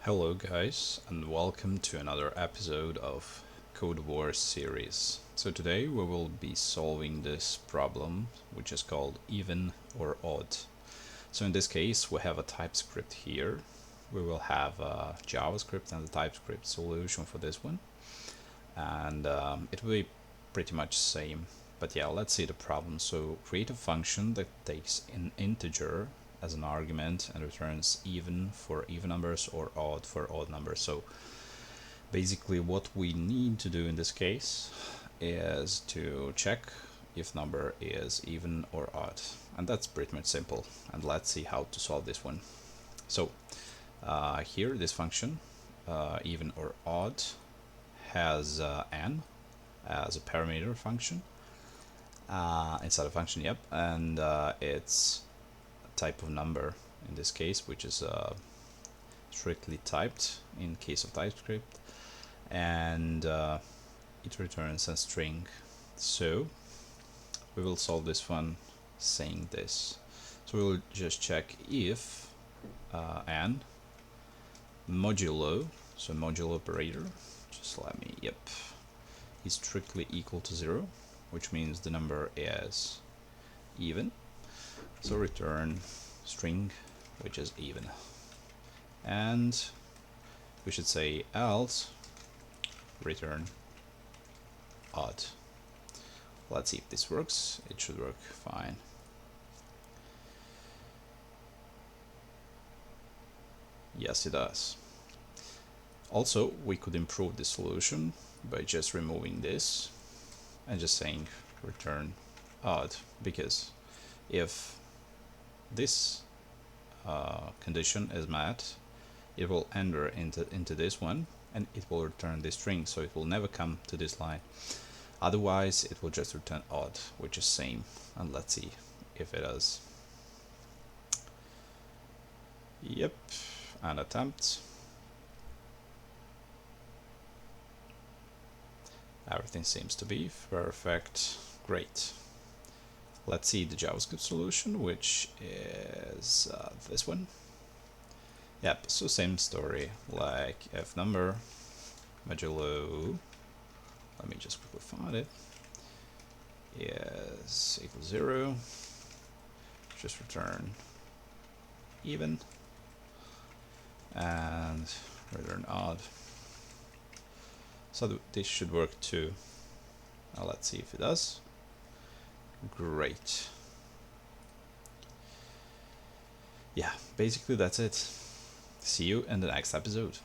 Hello guys, and welcome to another episode of Codewars series. So today we will be solving this problem, which is called even or odd. So in this case we have a TypeScript here. We will have a JavaScript and a TypeScript solution for this one. And it will be pretty much the same. But yeah, let's see the problem. So create a function that takes an integer as an argument and returns even for even numbers or odd for odd numbers. So basically what we need to do in this case is to check if number is even or odd, and that's pretty much simple. And let's see how to solve this one. So here this function even or odd has n as a parameter function inside a function, yep, and it's type of number in this case, which is strictly typed in case of TypeScript, and it returns a string. So we will solve this one saying this. So we will just check if n modulo, so modulo operator, just let me, yep, is strictly equal to 0, which means the number is even. So return string which is even, and we should say else return odd. Let's see if this works. It should work fine. Yes, it does. Also, we could improve the solution by just removing this and just saying return odd, because if this condition is met, it will enter into this one and it will return this string, so it will never come to this line. Otherwise it will just return odd, which is same. And let's see if it does. Yep, and attempt. Everything seems to be perfect. Great. Let's see the JavaScript solution, which is this one. Yep, so same story, like if number modulo, let me just quickly find it, is equal to 0, just return even, and return odd. So this should work too. Now let's see if it does. Great. Yeah, basically that's it. See you in the next episode.